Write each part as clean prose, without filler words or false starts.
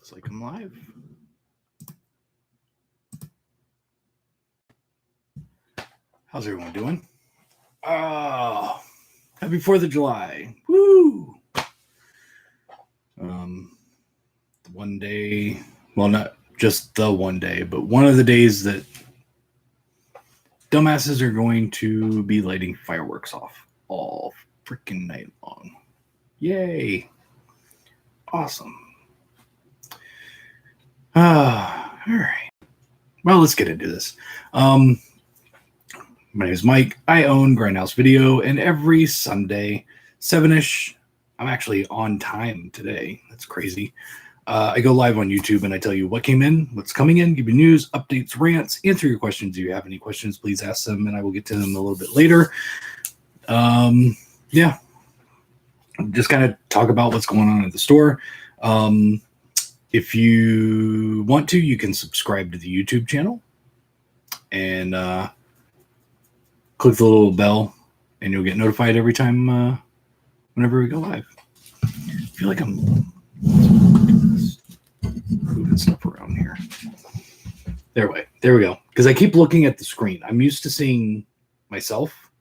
Looks like I'm live. How's everyone doing? Oh, happy 4th of July. Woo! One day, well, not just the one day, but one of the days that dumbasses are going to be lighting fireworks off all freaking night long. Yay. Awesome. All right. Well, let's get into this. My name is Mike. I own Grindhouse Video, and every Sunday, 7-ish, I'm actually on time today. That's crazy. I go live on YouTube, and I tell you what came in, what's coming in, give you news, updates, rants, answer your questions. If you have any questions, please ask them, and I will get to them a little bit later. Yeah. Just kind of talk about what's going on at the store. If you want to, you can subscribe to the YouTube channel and click the little bell, and you'll get notified every time whenever we go live. I feel like I'm moving stuff around here. There we go. Because I keep looking at the screen. I'm used to seeing myself.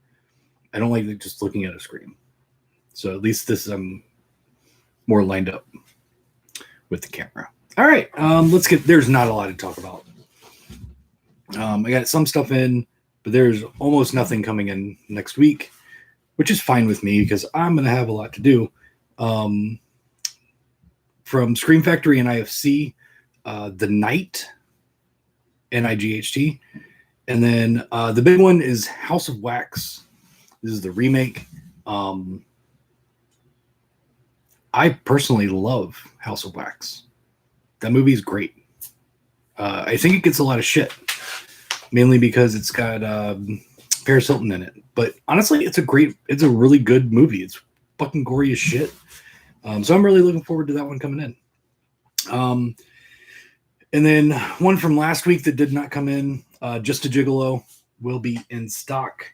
I don't like just looking at a screen. So at least this I'm more lined up with the camera. All right, let's get. There's not a lot to talk about. I got some stuff in, but there's almost nothing coming in next week, which is fine with me because I'm going to have a lot to do. From Scream Factory and IFC, The Night, NIGHT, and then the big one is House of Wax. This is the remake. I personally love House of Wax. That movie is great. I think it gets a lot of shit, mainly because it's got Paris Hilton in it. But honestly, it's a really good movie. It's fucking gory as shit. So I'm really looking forward to that one coming in. And then one from last week that did not come in, Just a Gigolo, will be in stock.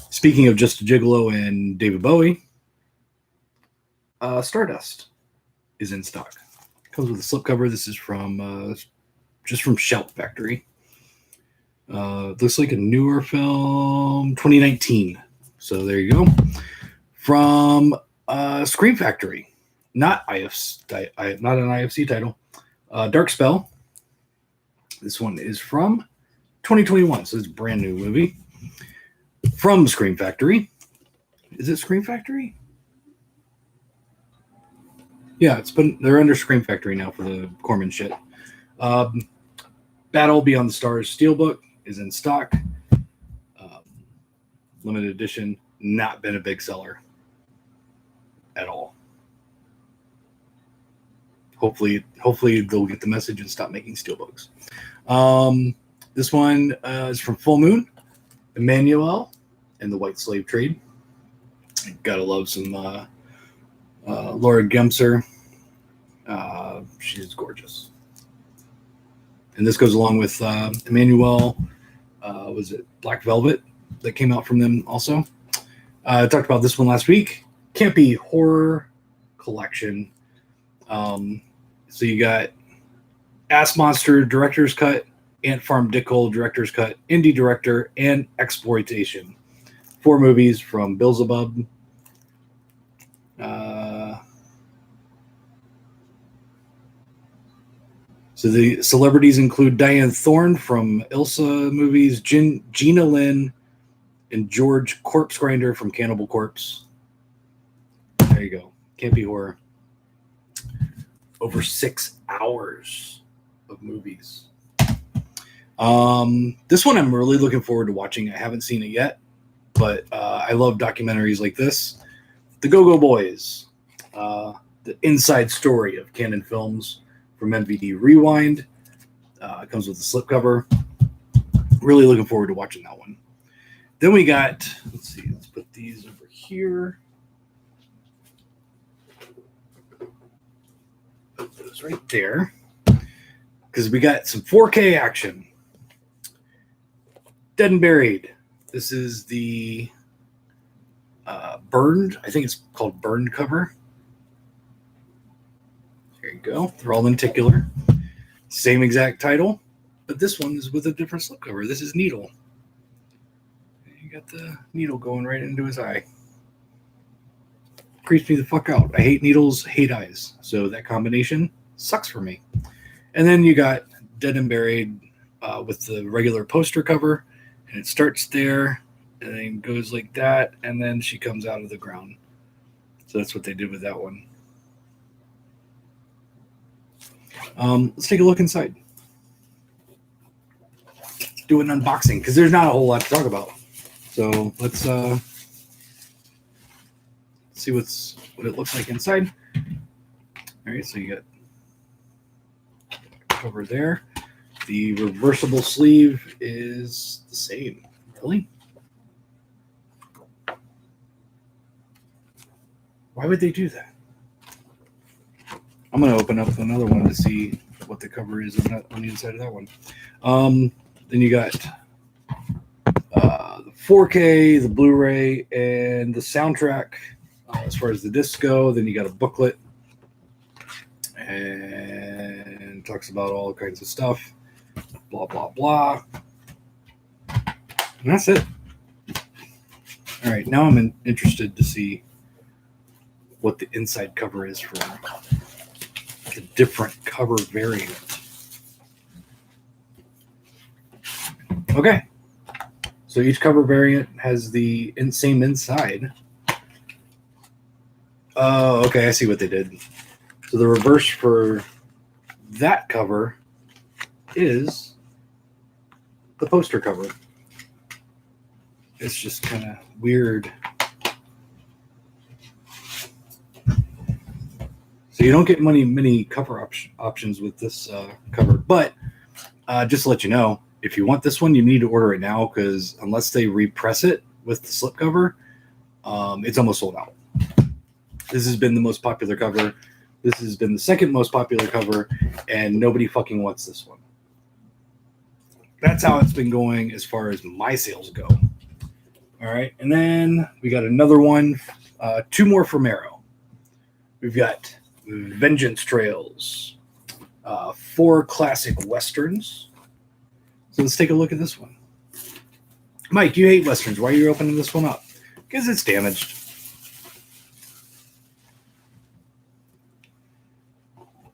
Speaking of Just a Gigolo and David Bowie, Stardust is in stock. Comes with a slipcover. This is from just from Shout Factory. Looks like a newer film, 2019. So there you go. From Scream Factory, not an IFC title. Dark Spell. This one is from 2021, so it's a brand new movie. From Scream Factory. Is it Scream Factory? Yeah, they're under Scream Factory now for the Corman shit. Battle Beyond the Stars Steelbook is in stock. Limited edition, not been a big seller at all. Hopefully they'll get the message and stop making steelbooks. This one is from Full Moon, Emmanuel, and the White Slave Trade. Gotta love some Laura Gemser. She's gorgeous. And this goes along with Emmanuel. Was it Black Velvet that came out from them also? I talked about this one last week. Campy Horror Collection. So you got Ass Monster Director's Cut, Ant Farm Dickhole Director's Cut, Indie Director, and Exploitation. 4 movies from Beelzebub. So the celebrities include Diane Thorne from Ilsa movies, Gina Lynn, and George Corpse Grinder from Cannibal Corpse. There you go. Campy horror. Over 6 hours of movies. This one I'm really looking forward to watching. I haven't seen it yet, but I love documentaries like this. The Go-Go Boys. The inside story of Canon Films from MVD Rewind. It comes with a slipcover. Really looking forward to watching that one. Then we got, let's put these over here. Put those right there. Because we got some 4K action. Dead and Buried. This is the Burned, I think it's called Burned cover. There you go. They're all lenticular. Same exact title, but this one is with a different slipcover. This is Needle. You got the needle going right into his eye. Creeps me the fuck out. I hate needles, hate eyes. So that combination sucks for me. And then you got Dead and Buried with the regular poster cover, and it starts there and then goes like that, and then she comes out of the ground. So that's what they did with that one. Let's take a look inside. Do an unboxing because there's not a whole lot to talk about. So let's see what it looks like inside. All right, so you got cover there. The reversible sleeve is the same. Really? Why would they do that? I'm going to open up another one to see what the cover is on the inside of that one. Then you got the 4K, the Blu-ray, and the soundtrack as far as the discs go. Then you got a booklet and talks about all kinds of stuff. Blah, blah, blah. And that's it. All right, now I'm interested to see what the inside cover is for the different cover variant. Okay, so each cover variant has the same inside. Oh, okay, I see what they did. So the reverse for that cover is the poster cover. It's just kind of weird. So you don't get many cover options with this cover, but just to let you know, if you want this one, you need to order it now because unless they repress it with the slipcover, it's almost sold out. This has been the most popular cover. This has been the second most popular cover, and nobody fucking wants this one. That's how it's been going as far as my sales go. All right, and then we got another one, two more from Arrow. We've got Vengeance Trails, 4 classic westerns. So let's take a look at this one. Mike, you hate westerns. Why are you opening this one up? Because it's damaged.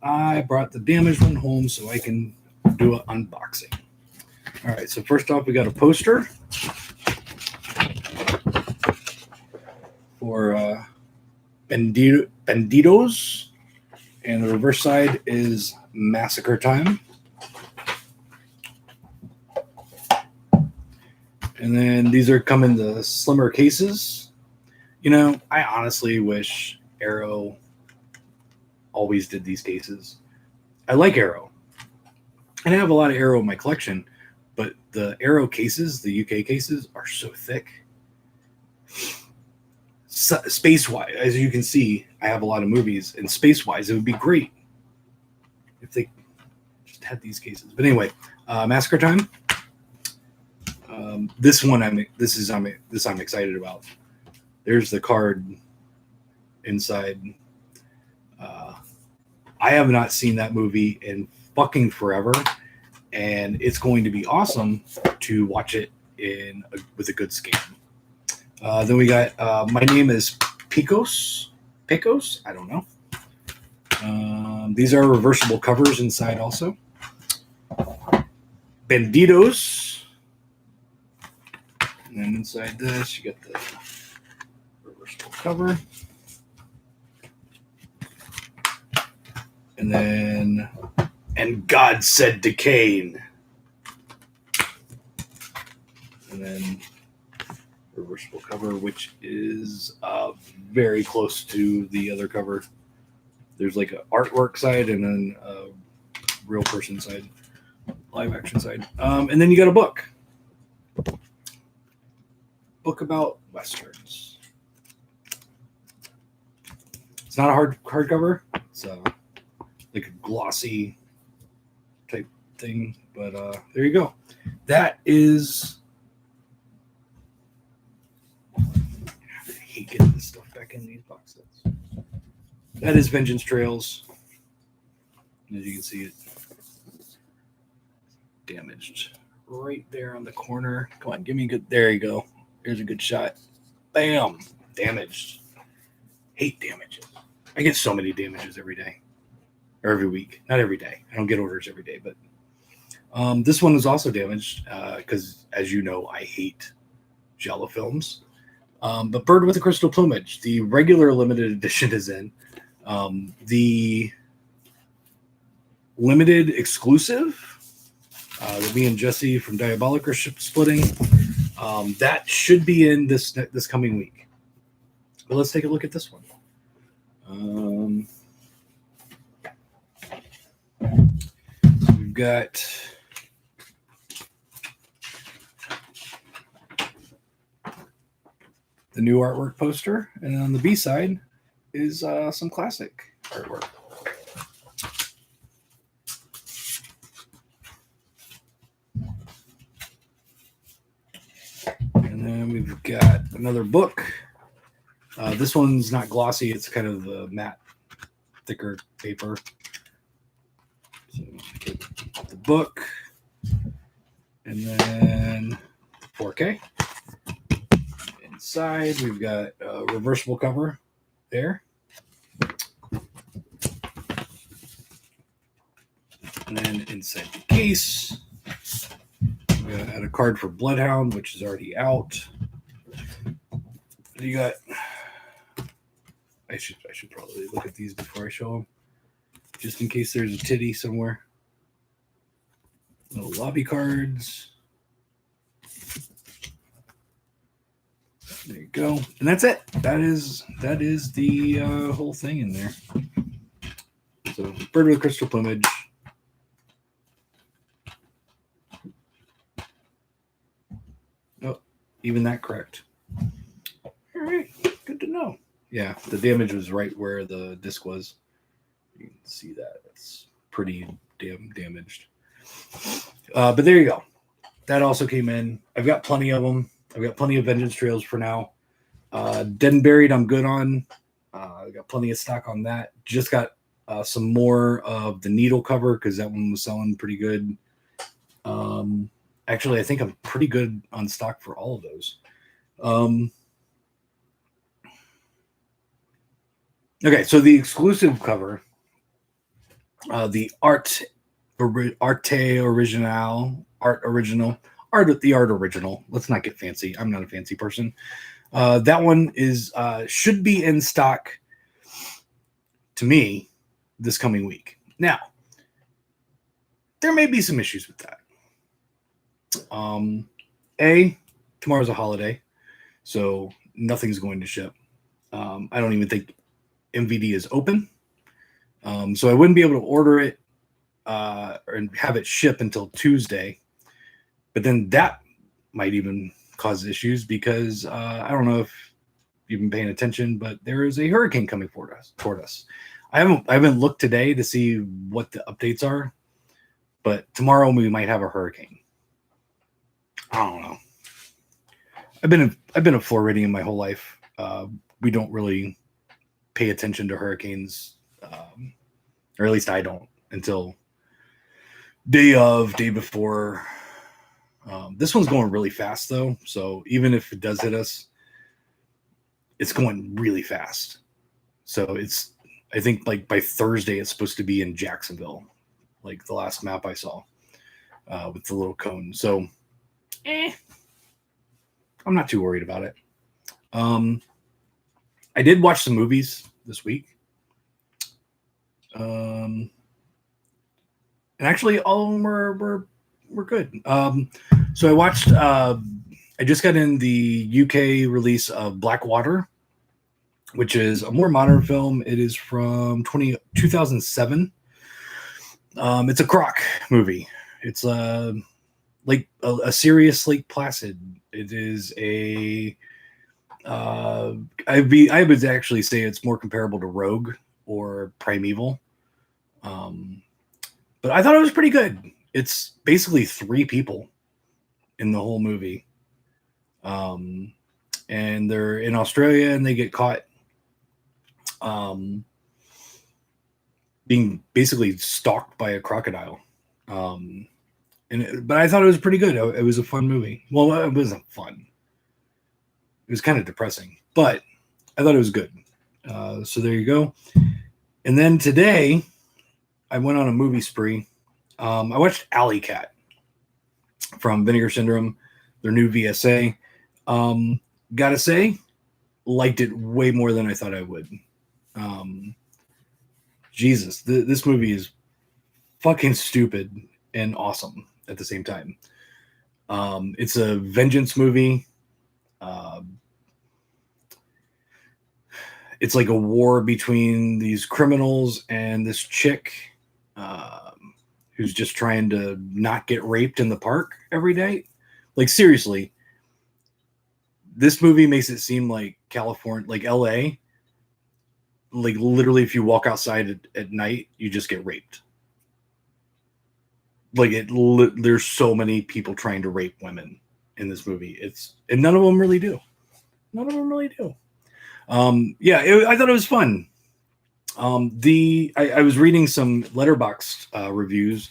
I brought the damaged one home so I can do an unboxing. All right, so first off, we got a poster for Bandidos, and the reverse side is Massacre Time. And then these are come in the slimmer cases. You know, I honestly wish Arrow always did these cases. I like Arrow. And I have a lot of Arrow in my collection, but the Arrow cases, the UK cases, are so thick. Space-wise, as you can see, I have a lot of movies, and space-wise, it would be great if they just had these cases. But anyway, Massacre Time. This one I'm excited about. There's the card inside. I have not seen that movie in fucking forever, and it's going to be awesome to watch it with a good scan. Then we got My Name is Picos. I don't know. These are reversible covers inside also. Bandidos. And then inside this, you got the reversible cover. And then, And God Said to Cain. And then reversible cover, which is very close to the other cover. There's like an artwork side and then a real person side, live action side. And then you got a book. Book about westerns. It's not a hardcover. It's like a glossy type thing. But there you go. That is... I hate getting this stuff back in these box sets. That is Vengeance Trails. As you can see, it damaged right there on the corner. Come on, give me a good. There you go. Here's a good shot. Bam, damaged. Hate damages. I get so many damages every day or every week. Not every day. I don't get orders every day, but this one was also damaged because, as you know, I hate Jello films. But Bird with the Crystal Plumage, the regular limited edition is in. The limited exclusive that me and Jesse from Diabolic are splitting, that should be in this coming week. But let's take a look at this one. We've got the new artwork poster, and on the B side is some classic artwork. And then we've got another book. This one's not glossy; it's kind of matte, thicker paper. So get the book, and then 4K. Inside, we've got a reversible cover there. And then inside the case, we got a card for Bloodhound, which is already out. You got. I should probably look at these before I show them, just in case there's a titty somewhere. Little lobby cards. There you go, and that's it. That is the whole thing in there. So, Bird with Crystal Plumage. Oh, even that correct. All right, good to know. Yeah, the damage was right where the disc was. You can see that. It's pretty damn damaged. But there you go. That also came in. I've got plenty of them. I've got plenty of Vengeance Trails for now. Dead and Buried, I'm good on. I've got plenty of stock on that. Just got some more of the Needle cover because that one was selling pretty good. Actually, I think I'm pretty good on stock for all of those. Okay, so the exclusive cover, the art original. Let's not get fancy. I'm not a fancy person. That one is should be in stock to me this coming week. Now, there may be some issues with that. Tomorrow's a holiday, so nothing's going to ship. I don't even think MVD is open. So I wouldn't be able to order it and have it ship until Tuesday. But then that might even cause issues because I don't know if you've been paying attention, but there is a hurricane coming toward us. I haven't looked today to see what the updates are, but tomorrow we might have a hurricane. I don't know. I've been a Floridian my whole life. We don't really pay attention to hurricanes, or at least I don't until day before. This one's going really fast though, so even if it does hit us, it's going really fast. So I think like by Thursday it's supposed to be in Jacksonville, like the last map I saw with the little cone. So I'm not too worried about it. I did watch some movies this week. And actually all of them were good. So I watched, I just got in the UK release of Blackwater, which is a more modern film. It is from 2007. It's a croc movie. It's like a serious Lake Placid. It is I would actually say it's more comparable to Rogue or Primeval. But I thought it was pretty good. It's basically 3 people in the whole movie. And they're in Australia and they get caught being basically stalked by a crocodile. But I thought it was pretty good. It was a fun movie. Well, it wasn't fun. It was kind of depressing, but I thought it was good. So there you go. And then today, I went on a movie spree. I watched Alley Cat from Vinegar Syndrome, their new VSA. Gotta say, liked it way more than I thought I would. Jesus, this movie is fucking stupid and awesome at the same time. It's a vengeance movie. It's like a war between these criminals and this chick who's just trying to not get raped in the park every day. Like, seriously, this movie makes it seem like California, like LA. Like, literally, if you walk outside at night, you just get raped. Like, there's so many people trying to rape women in this movie. And none of them really do. None of them really do. I thought it was fun. I was reading some Letterboxd reviews,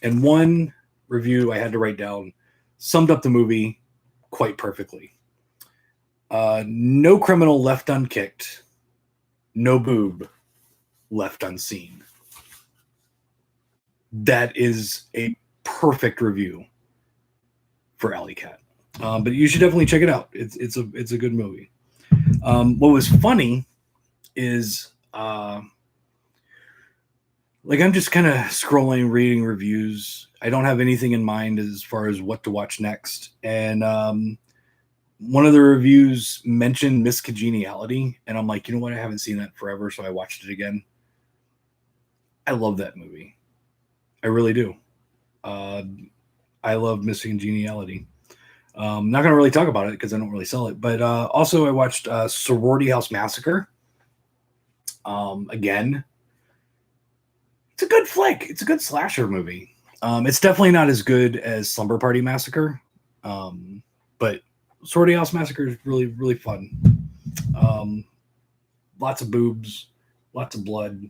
and one review I had to write down summed up the movie quite perfectly. No criminal left unkicked, no boob left unseen. That is a perfect review for Alley Cat. But you should definitely check it out. It's a good movie. What was funny is like, I'm just kind of scrolling, reading reviews. I don't have anything in mind as far as what to watch next. And one of the reviews mentioned Miscongeniality, and I'm like, you know what? I haven't seen that forever, so I watched it again. I love that movie. I really do. I love Miscongeniality. I'm not going to really talk about it because I don't really sell it. But also, I watched Sorority House Massacre. Again, it's a good flick. It's a good slasher movie. It's definitely not as good as Slumber Party Massacre. But Sorority House Massacre is really, really fun. Lots of boobs, lots of blood.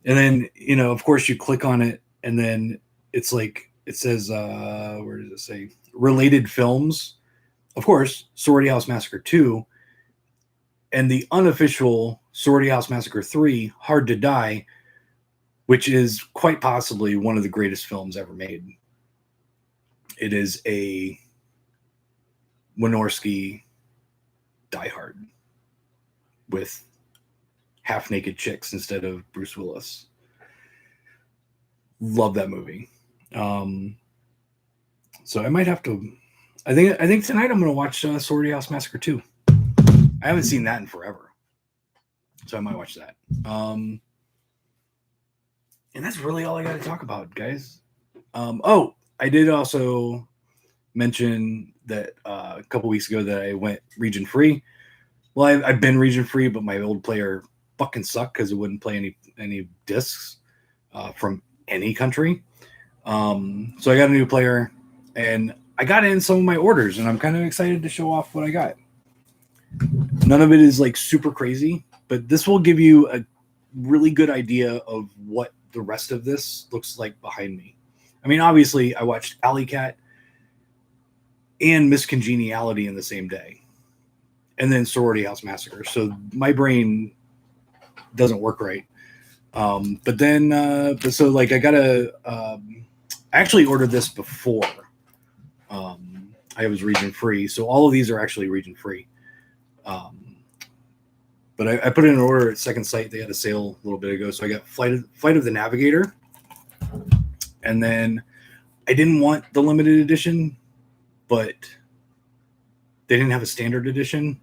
And then, of course, you click on it, and then it's like, it says, where does it say? Related films. Of course, Sorority House Massacre 2, and the unofficial Sorority House Massacre 3, Hard to Die, which is quite possibly one of the greatest films ever made. It is a Wynorski Die Hard with half-naked chicks instead of Bruce Willis. Love that movie. So I might have to. I think tonight I'm going to watch Sorority House Massacre 2. I haven't seen that in forever, so I might watch that. And that's really all I got to talk about, guys. I did also mention that a couple weeks ago that I went region free. Well, I've been region free, but my old player fucking sucked because it wouldn't play any discs from any country. So I got a new player, and I got in some of my orders, and I'm kind of excited to show off what I got. None of it is like super crazy, but this will give you a really good idea of what the rest of this looks like behind me. I mean, obviously, I watched Alley Cat and Miscongeniality in the same day, and then Sorority House Massacre. So my brain doesn't work right. But so like I gotta. I actually ordered this before. I was region free, so all of these are actually region free. But I put in an order at Second Sight. They had a sale a little bit ago, so I got Flight of the Navigator, and then I didn't want the limited edition, but they didn't have a standard edition,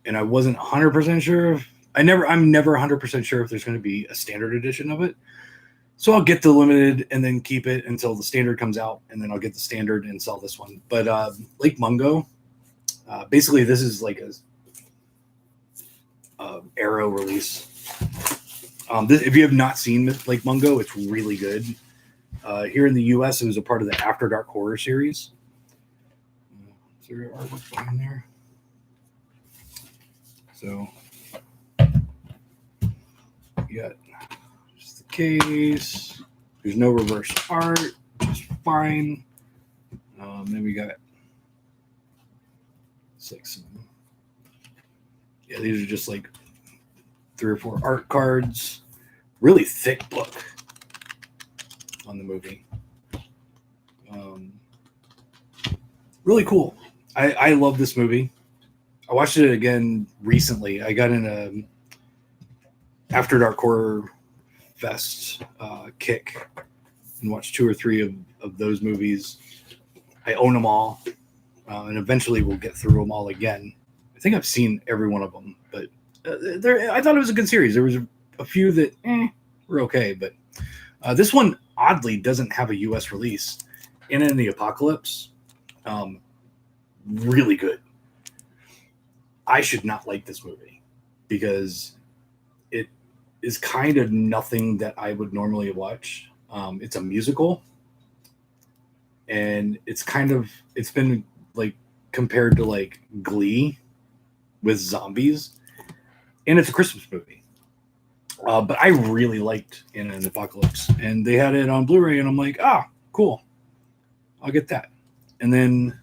and I wasn't 100% sure if I'm never 100% sure if there's going to be a standard edition of it. So I'll get the limited and then keep it until the standard comes out, and then I'll get the standard and sell this one. But Lake Mungo, basically this is like a Arrow release. If you have not seen Lake Mungo, it's really good. Here in the U.S., it was a part of the After Dark horror series. Is there artwork behind there? So, you got just the case. There's no reverse art, just fine. Then we got 6. Yeah, these are just like 3 or 4 art cards. Really thick book on the movie. Really cool. I love this movie. I watched it again recently. I got in a After Dark Horror Fest kick and watched 2 or 3 of those movies. I own them all, and eventually we'll get through them all again. I think I've seen every one of them, but I thought it was a good series. There was a few that were okay, but this one oddly doesn't have a U.S. release. In the Apocalypse, really good. I should not like this movie because it is kind of nothing that I would normally watch. It's a musical, and it's been like compared to like Glee with zombies, and it's a Christmas movie. But I really liked In an Apocalypse, and they had it on Blu-ray, and I'm like, cool, I'll get that. And then,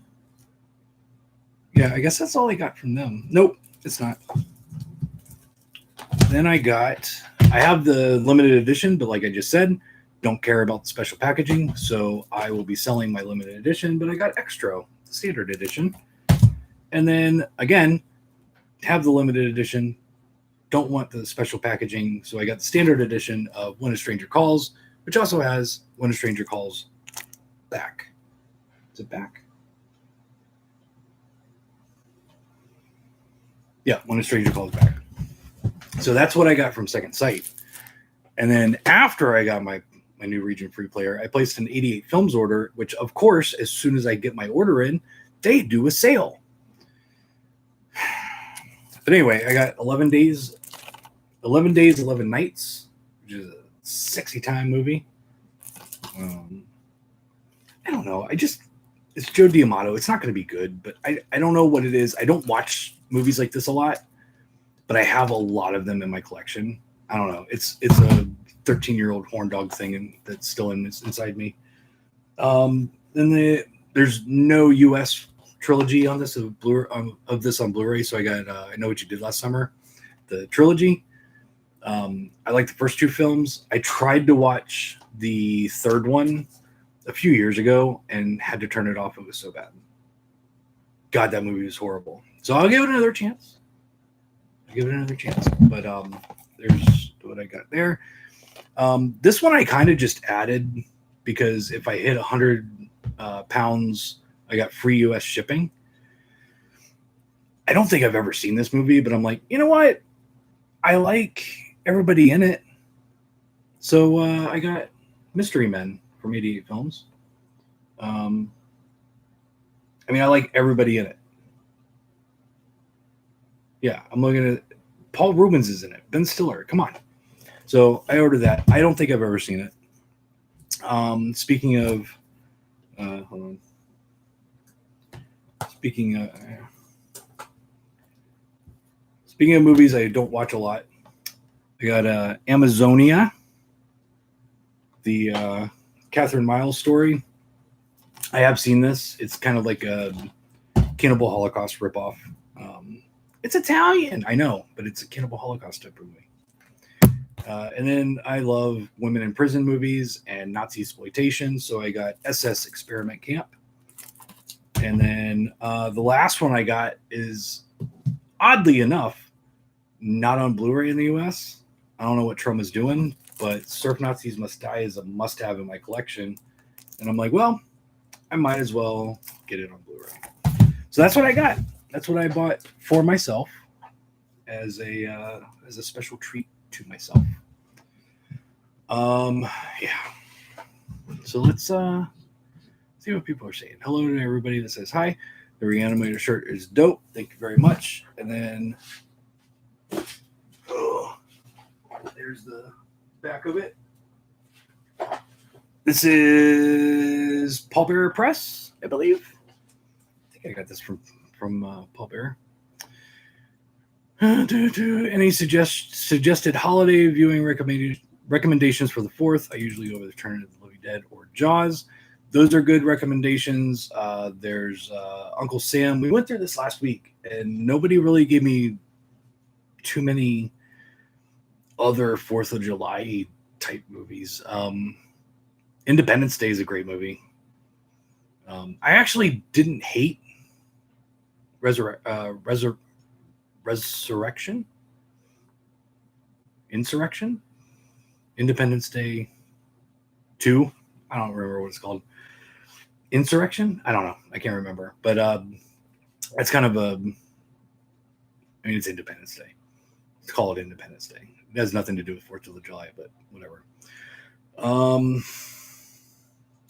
yeah, I guess that's all I got from them. Nope, it's not. Then I have the limited edition, but like I just said, don't care about the special packaging, so I will be selling my limited edition, but I got Extra, the standard edition. And then, again, have the limited edition, don't want the special packaging, so I got the standard edition of When a Stranger Calls, which also has When a Stranger Calls back. Is it back? Yeah, When a Stranger Calls back. So that's what I got from Second Sight. And then after I got my new Region Free player, I placed an 88 Films order, which, of course, as soon as I get my order in, they do a sale. But anyway, I got 11 Days, 11 Nights, which is a sexy time movie. I don't know. It's Joe D'Amato. It's not going to be good, but I don't know what it is. I don't watch movies like this a lot, but I have a lot of them in my collection. I don't know. It's a 13-year-old horn dog thing that's still inside me. Then there's no U.S. trilogy on this of this on Blu-ray, so I got I Know What You Did Last Summer, the trilogy. I like the first 2 films. I tried to watch the third one a few years ago and had to turn it off. It was so bad. God, that movie was horrible. So I'll give it another chance. But there's what I got there. This one I kind of just added because if I hit 100 pounds, I got free U.S. shipping. I don't think I've ever seen this movie, but I'm like, you know what? I like everybody in it. So I got Mystery Men from 88 Films. I mean, I like everybody in it. Yeah, I'm looking at Paul Rubens is in it. Ben Stiller, come on. So I ordered that. I don't think I've ever seen it. Speaking of, hold on. Speaking of movies I don't watch a lot, I got Amazonia, the Catherine Miles story. I have seen this. It's kind of like a Cannibal Holocaust ripoff. It's Italian, I know, but it's a Cannibal Holocaust type of movie. And then I love women in prison movies and Nazi exploitation, so I got SS Experiment Camp. And then the last one I got is, oddly enough, not on Blu-ray in the US. I don't know what Trump is doing, but Surf Nazis Must Die is a must-have in my collection. And I'm like, well, I might as well get it on Blu-ray. So that's what I got. That's what I bought for myself as a special treat to myself. Yeah. So let's see what people are saying. Hello to everybody that says hi. The Reanimator shirt is dope. Thank you very much. And then there's the back of it. This is Paul Bearer Press, I believe. I think I got this from Paul Bearer. Any suggested holiday viewing Recommendations for the 4th, I usually go with Return of the Living Dead or Jaws. Those are good recommendations. There's Uncle Sam. We went through this last week, and nobody really gave me too many other 4th of July type movies. Independence Day is a great movie. I actually didn't hate Resurrection? Insurrection? Independence Day 2? I don't remember what it's called. Insurrection? I don't know. I can't remember. But it's kind of it's Independence Day. Let's call it Independence Day. It has nothing to do with 4th of July, but whatever.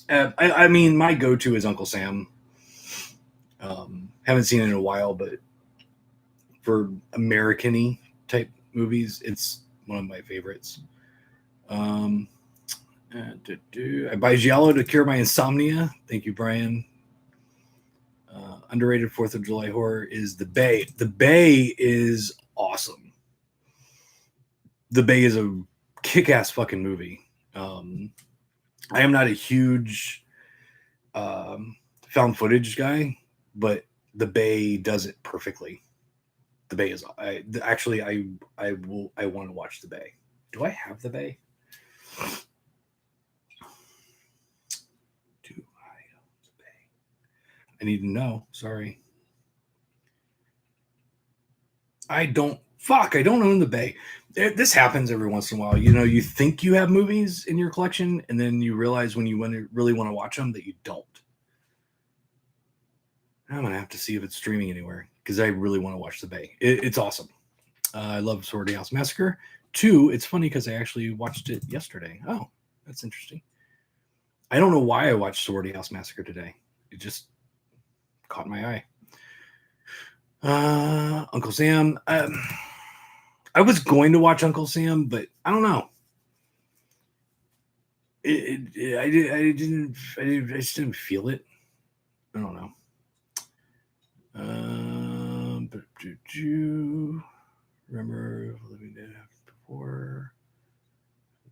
I mean, my go-to is Uncle Sam. Haven't seen it in a while, but for American-y type movies, it's one of my favorites. I buy Giallo to cure my insomnia. Thank you, Brian. Underrated 4th of July horror is The Bay. The Bay is awesome. The Bay is a kick-ass fucking movie. I am not a huge found footage guy, but The Bay does it perfectly. The Bay is I want to watch The Bay. Do I have The Bay? Do I have The Bay? I need to know. Sorry. I don't own The Bay. This happens every once in a while. You know, you think you have movies in your collection, and then you realize when you really want to watch them that you don't. I'm going to have to see if it's streaming anywhere because I really want to watch The Bay. It's awesome. I love Sorority House Massacre. 2, it's funny because I actually watched it yesterday. Oh, that's interesting. I don't know why I watched Sorority House Massacre today. It just caught my eye. Uncle Sam. I was going to watch Uncle Sam, but I don't know. I just didn't feel it. I don't know. But remember Living Dead before?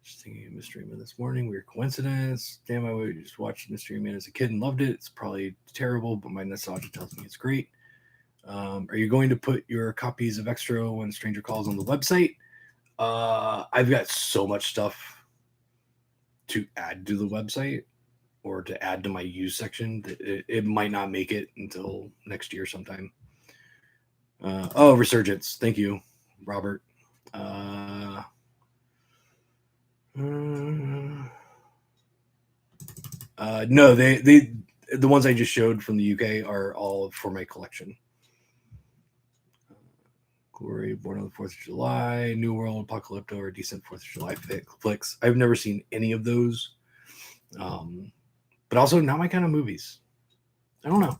Just thinking of Mystery Man this morning. Weird coincidence. Damn, I would just watched Mystery Man as a kid and loved it. It's probably terrible, but my nostalgia tells me it's great. Are you going to put your copies of Extra When Stranger Calls on the website? I've got so much stuff to add to the website or to add to my used section that it might not make it until next year sometime. Resurgence. Thank you, Robert. No, they the ones I just showed from the UK are all for my collection. Glory, Born on the 4th of July, New World, Apocalypto, or decent 4th of July flicks. I've never seen any of those. But also not my kind of movies. I don't know.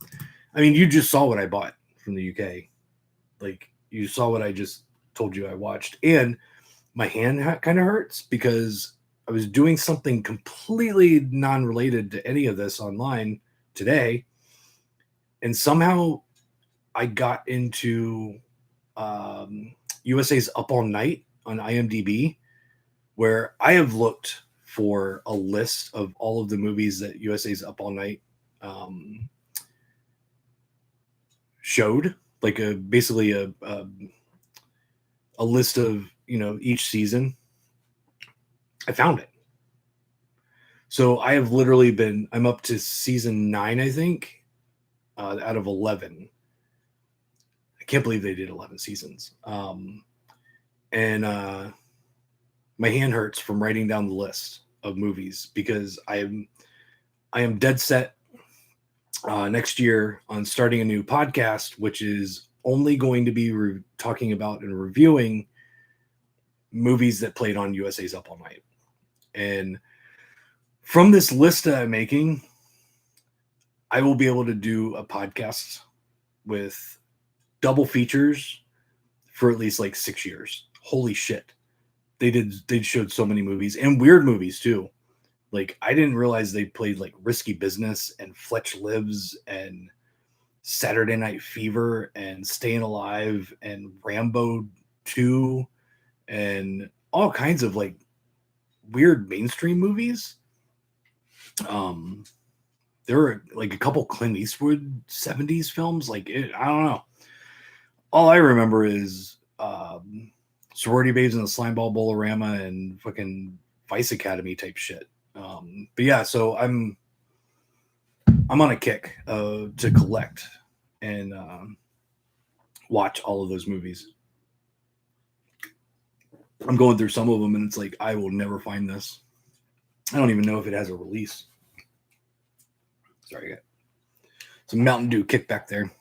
I mean, you just saw what I bought from the UK. Like, you saw what I just told you I watched. And my hand kind of hurts because I was doing something completely non-related to any of this online today. And somehow I got into USA's Up All Night on IMDb, where I have looked for a list of all of the movies that USA's Up All Night showed, like basically a list of, each season. I found it. So I have literally I'm up to season 9, I think, out of 11. I can't believe they did 11 seasons. And my hand hurts from writing down the list of movies because I am dead set next year on starting a new podcast, which is only going to be talking about and reviewing movies that played on USA's Up All Night. And from this list that I'm making, I will be able to do a podcast with double features for at least like 6 years. Holy shit. They showed so many movies and weird movies too. Like, I didn't realize they played like Risky Business and Fletch Lives and Saturday Night Fever and Staying Alive and Rambo 2 and all kinds of like weird mainstream movies. There were like a couple Clint Eastwood 70s films. Like, I don't know. All I remember is Sorority Babes in the Slimeball Bolorama and fucking Vice Academy type shit. But yeah, so I'm on a kick to collect and watch all of those movies. I'm going through some of them, and it's like, I will never find this. I don't even know if it has a release. Sorry, I got some Mountain Dew kickback there.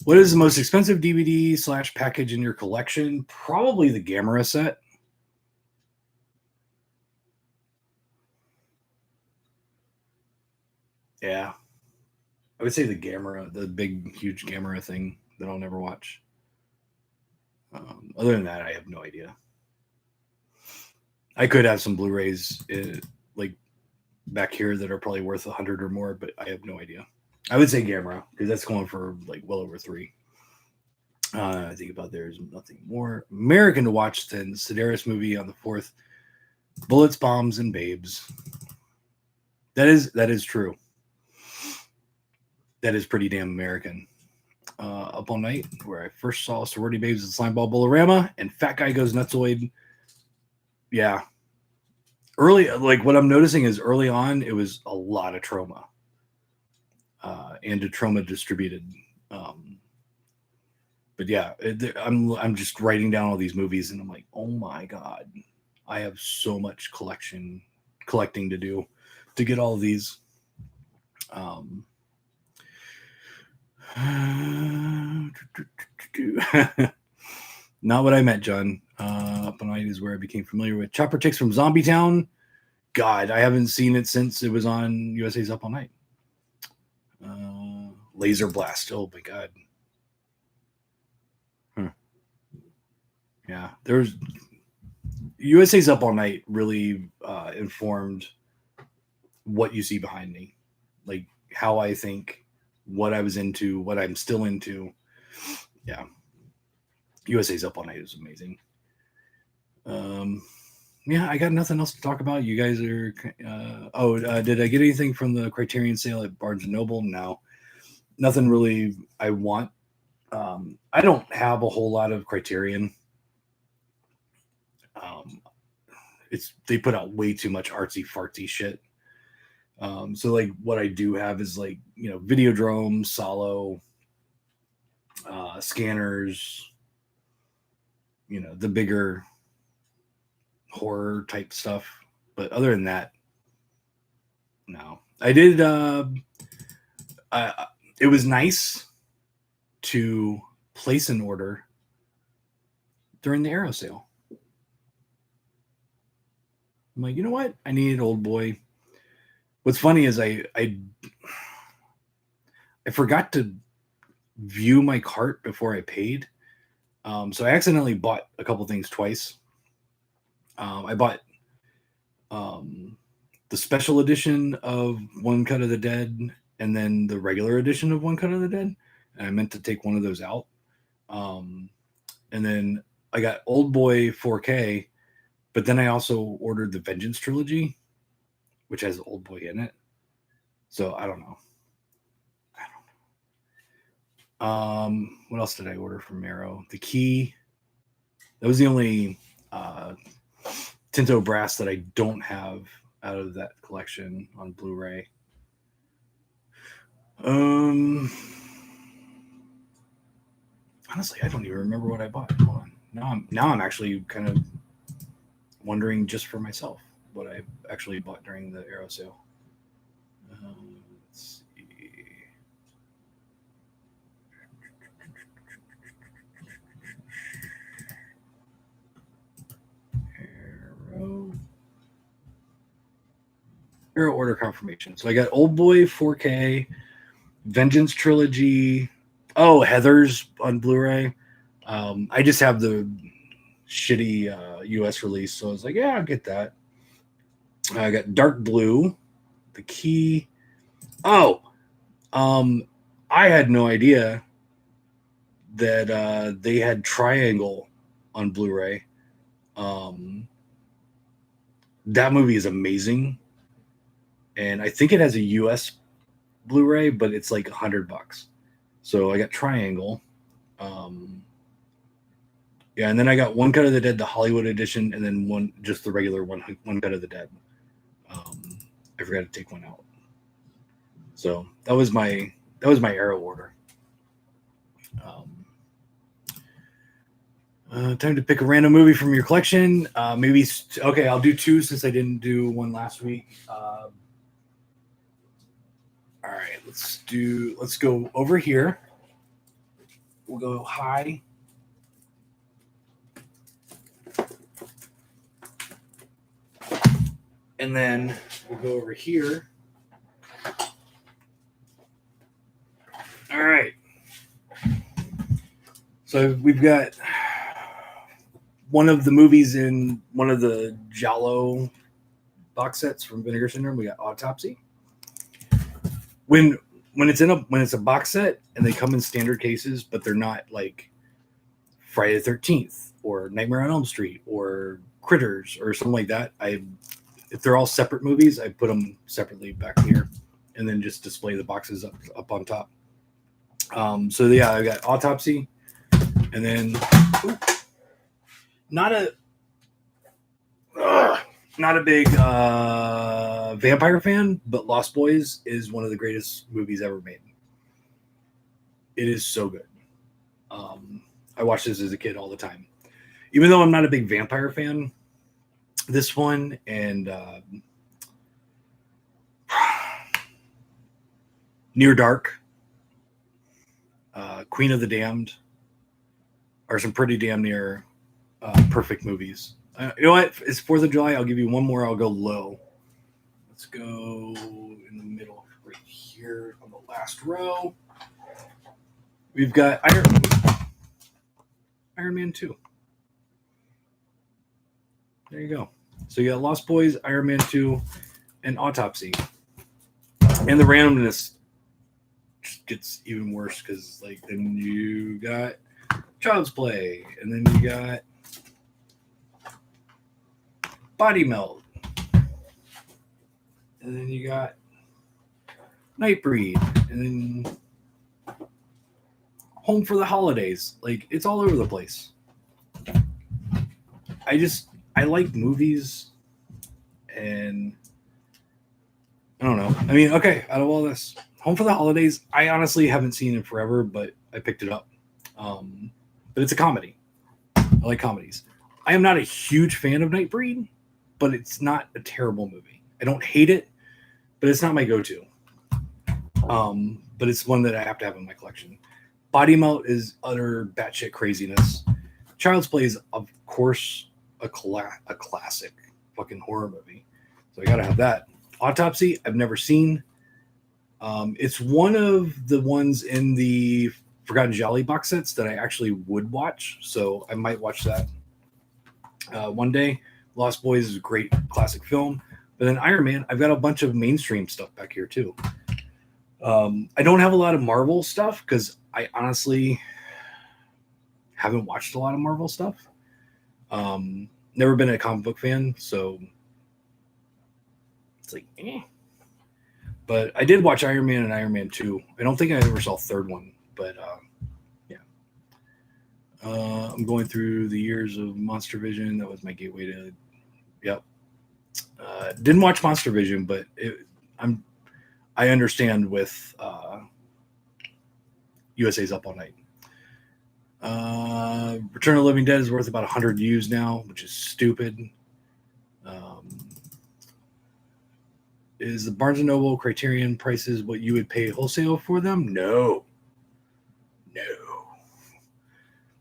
What is the most expensive DVD / package in your collection? Probably the Gamera set. Yeah. I would say the Gamera, the big, huge Gamera thing that I'll never watch. Other than that, I have no idea. I could have some Blu-rays like back here that are probably worth 100 or more, but I have no idea. I would say Gamera because that's going for like well over $3. I think about there's nothing more American to watch than Sedaris movie on the 4th. Bullets, Bombs, and Babes. That is true. That is pretty damn American. Up All Night, where I first saw Sorority Babes and Slimeball Bolorama, and Fat Guy Goes Nutsoid. Yeah. Early, like what I'm noticing is early on, it was a lot of Trauma. And a Trauma distributed. But yeah, I'm just writing down all these movies, and I'm like, oh my god, I have so much collecting to do to get all of these. Not what I meant, John. Up All Night is where I became familiar with Chopper Chicks from Zombie Town. God, I haven't seen it since it was on USA's Up All Night. Laser Blast. Oh my god. Yeah, there's USA's Up All Night really informed what you see behind me, like how I think, what I was into, what I'm still into. Yeah, USA's Up All Night is amazing. Yeah, I got nothing else to talk about. You guys are. Did I get anything from the Criterion sale at Barnes and Noble? No, nothing really. I want. I don't have a whole lot of Criterion. They put out way too much artsy fartsy shit. So like what I do have is like, Videodrome, Solo, Scanners, the bigger horror type stuff. But other than that, no. I did. It was nice to place an order during the Arrow sale. I'm like, you know what? I needed Old Boy. What's funny is I forgot to view my cart before I paid. So I accidentally bought a couple things twice. I bought the special edition of One Cut of the Dead and then the regular edition of One Cut of the Dead. And I meant to take one of those out. And then I got Old Boy 4K. But then I also ordered the Vengeance trilogy, which has Old Boy in it. So I don't know. What else did I order from Arrow? The Key. That was the only Tinto Brass that I don't have out of that collection on Blu-ray. Honestly, I don't even remember what I bought. Hold on. Now I'm actually kind of wondering just for myself what I actually bought during the Arrow sale. Let's see. Arrow order confirmation. So I got Old Boy 4K, Vengeance trilogy. Oh, Heathers on Blu-ray. I just have the shitty US release, so I was like, yeah, I'll get that. I got Dark Blue, The Key. Oh, I had no idea that they had Triangle on Blu-ray. Um, that movie is amazing, and I think it has a US Blu-ray, but it's like $100. So I got Triangle. Um, yeah, and then I got One Cut of the Dead, the Hollywood edition, and then one just the regular one Cut of the Dead. I forgot to take one out. So that was my Arrow order. Um, time to pick a random movie from your collection. Maybe okay. I'll do two since I didn't do one last week. All right, let's go over here. We'll go high. And then we'll go over here. All right. So we've got one of the movies in one of the Giallo box sets from Vinegar Syndrome. We got Autopsy. When it's a box set and they come in standard cases, but they're not like Friday the 13th or Nightmare on Elm Street or Critters or something like that, if they're all separate movies, I put them separately back here and then just display the boxes up on top. So yeah, I got Autopsy, and then not a big vampire fan, but Lost Boys is one of the greatest movies ever made. It is so good. I watched this as a kid all the time. Even though I'm not a big vampire fan, this one and Near Dark, Queen of the Damned are some pretty damn near perfect movies. You know what? It's 4th of July. I'll give you one more. I'll go low. Let's go in the middle right here on the last row. We've got Iron Man 2. There you go. So you got Lost Boys, Iron Man 2, and Autopsy. And the randomness just gets even worse because like then you got Child's Play, and then you got Body Melt, and then you got Nightbreed, and then Home for the Holidays. Like it's all over the place. I like movies, and I don't know. I mean, okay, out of all this, Home for the Holidays, I honestly haven't seen it forever, but I picked it up. But it's a comedy. I like comedies. I am not a huge fan of Nightbreed, but it's not a terrible movie. I don't hate it, but it's not my go-to. But it's one that I have to have in my collection. Body Melt is utter batshit craziness. Child's Play is, of course, a classic fucking horror movie. So I gotta have that. Autopsy, I've never seen. It's one of the ones in the Forgotten Jolly box sets that I actually would watch. So I might watch that one day. Lost Boys is a great classic film. But then Iron Man, I've got a bunch of mainstream stuff back here too. I don't have a lot of Marvel stuff because I honestly haven't watched a lot of Marvel stuff. Never been a comic book fan, so it's like, eh. But I did watch Iron Man and Iron Man 2. I don't think I ever saw a third one, but yeah. I'm going through the years of Monster Vision. That was my gateway to, yep. Didn't watch Monster Vision, but I understand with USA's Up All Night. Return of the Living Dead is worth about 100 U's now, which is stupid. Is the Barnes & Noble Criterion prices what you would pay wholesale for them? No.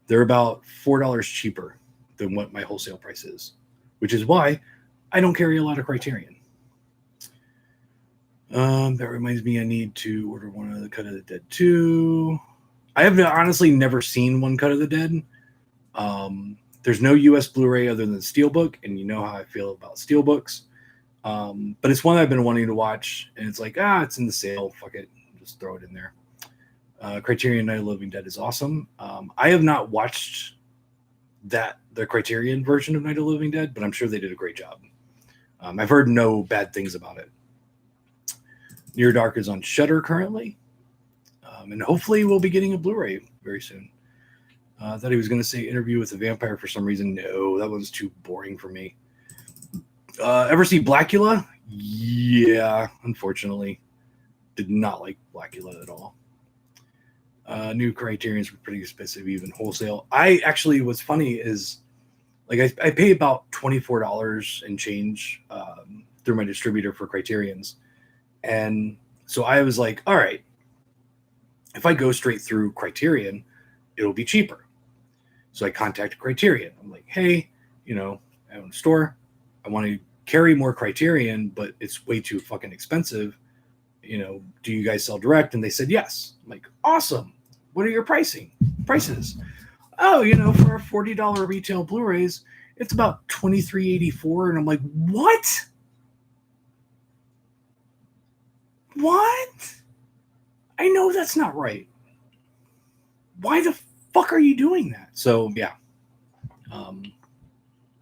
They're about $4 cheaper than what my wholesale price is, which is why I don't carry a lot of Criterion. That reminds me I need to order one of the Cut of the Dead 2. I have honestly never seen One Cut of the Dead. There's no US Blu-ray other than Steelbook, and you know how I feel about Steelbooks. But it's one I've been wanting to watch, and it's like, it's in the sale. Fuck it. Just throw it in there. Criterion Night of the Living Dead is awesome. I have not watched the Criterion version of Night of the Living Dead, but I'm sure they did a great job. I've heard no bad things about it. Near Dark is on Shudder currently, and hopefully we'll be getting a Blu-ray very soon. I thought he was going to say Interview with a Vampire for some reason. No, that one's too boring for me. Ever see Blackula? Yeah, unfortunately. Did not like Blackula at all. New Criterions were pretty expensive, even wholesale. I actually, what's funny is, like, I pay about $24 and change through my distributor for Criterions. And so I was like, all right, if I go straight through Criterion, it'll be cheaper. So I contacted Criterion. I'm like, hey, I own a store. I want to carry more Criterion, but it's way too fucking expensive. Do you guys sell direct? And they said yes. I'm like, awesome. What are your prices? Oh, for a $40 retail Blu-rays, it's about $23.84. And I'm like, what? I know that's not right. Why the fuck are you doing that? So yeah, I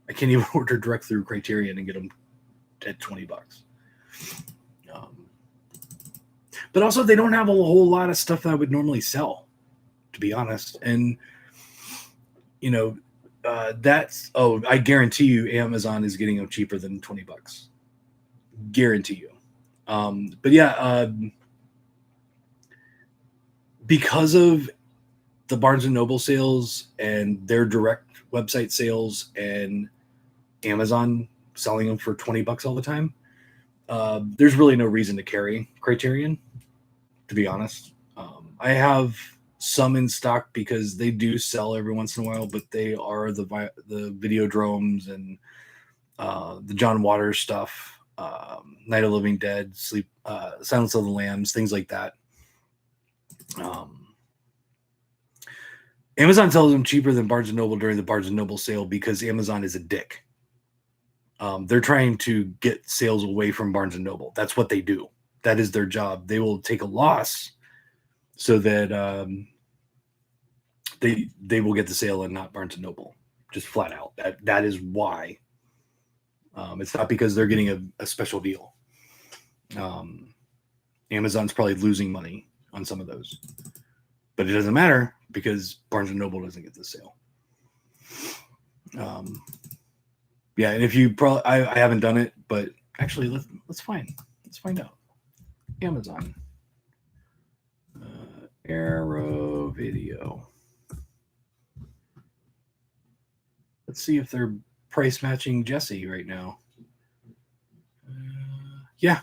can't even order direct through Criterion and get them at $20. But also, they don't have a whole lot of stuff that I would normally sell, to be honest. And I guarantee you, Amazon is getting them cheaper than $20. Guarantee you. But yeah, because of the Barnes and Noble sales and their direct website sales and Amazon selling them for $20 all the time, there's really no reason to carry Criterion, to be honest. I have some in stock because they do sell every once in a while, but they are the Videodromes and the John Waters stuff, Night of the Living Dead, Silence of the Lambs, things like that. Amazon sells them cheaper than Barnes & Noble during the Barnes & Noble sale because Amazon is a dick. They're trying to get sales away from Barnes & Noble. That's what they do. That is their job. They will take a loss so that they will get the sale and not Barnes & Noble. Just flat out. That is why. It's not because they're getting a special deal. Amazon's probably losing money on some of those. But it doesn't matter because Barnes & Noble doesn't get the sale. Yeah, and if you probably, I haven't done it, but actually, let's find out. Amazon, Arrow Video. Let's see if they're price matching Jesse right now. Yeah.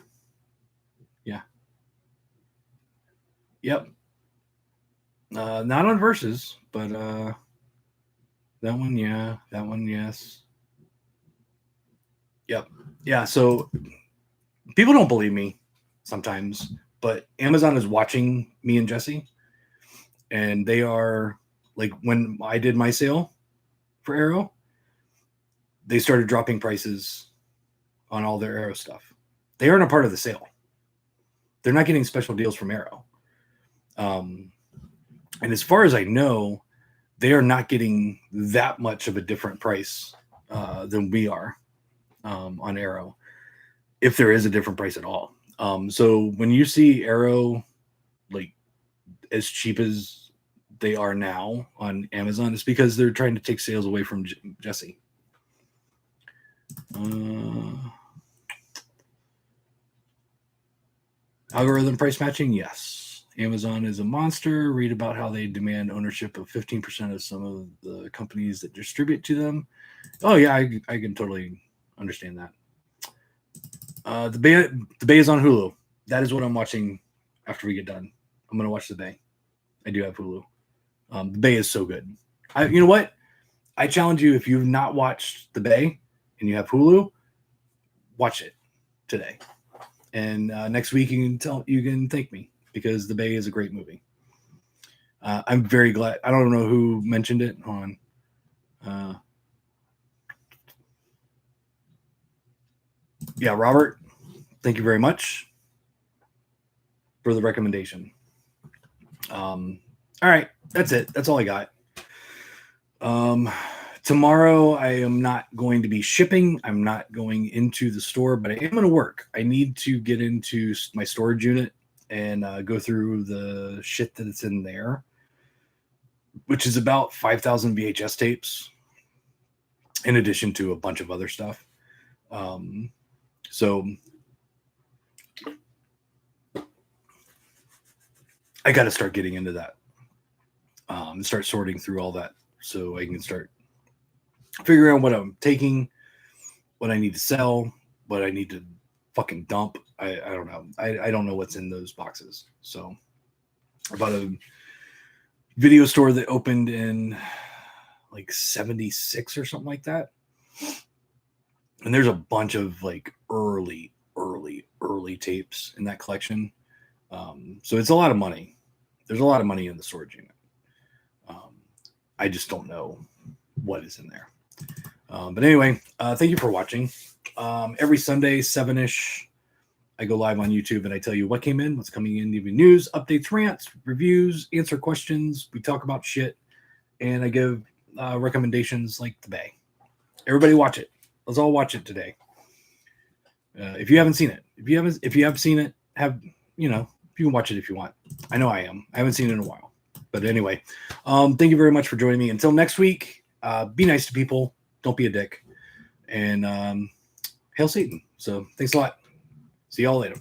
Yep. Not on Versus, but that one, yeah. That one, yes. Yep. Yeah, so people don't believe me sometimes, but Amazon is watching me and Jesse, and they are, like, when I did my sale for Arrow, they started dropping prices on all their Arrow stuff. They aren't a part of the sale. They're not getting special deals from Arrow. And as far as I know, they are not getting that much of a different price than we are on Arrow, if there is a different price at all. So when you see Arrow like as cheap as they are now on Amazon, it's because they're trying to take sales away from Jesse. Algorithm price matching, yes. Amazon is a monster. Read about how they demand ownership of 15% of some of the companies that distribute to them. Oh yeah, I can totally understand that. The Bay is on Hulu. That is what I'm watching after we get done. I'm gonna watch The Bay. I do have Hulu. The Bay is so good. You know what? I challenge you, if you've not watched The Bay and you have Hulu, watch it today. And next week you can thank me, because The Bay is a great movie. I'm very glad. I don't know who mentioned it on. Yeah, Robert, thank you very much for the recommendation. All right, that's it. That's all I got. Tomorrow, I am not going to be shipping. I'm not going into the store, but I am going to work. I need to get into my storage unit and go through the shit that it's in there, which is about 5,000 VHS tapes, in addition to a bunch of other stuff. So I got to start getting into that and start sorting through all that so I can start figuring out what I'm taking, what I need to sell, what I need to fucking dump. I don't know. I don't know what's in those boxes. So I bought a video store that opened in like 76 or something like that. And there's a bunch of like early tapes in that collection. So it's a lot of money. There's a lot of money in the storage unit. I just don't know what is in there. But anyway, thank you for watching. Every Sunday, 7-ish, I go live on YouTube and I tell you what came in, what's coming in, give you news, updates, rants, reviews, answer questions. We talk about shit, and I give recommendations like the Bay. Everybody watch it. Let's all watch it today. If you haven't seen it, if you have seen it, you can watch it if you want. I know I am. I haven't seen it in a while. But anyway, thank you very much for joining me. Until next week, be nice to people. Don't be a dick. And hail Satan. So thanks a lot. See y'all later.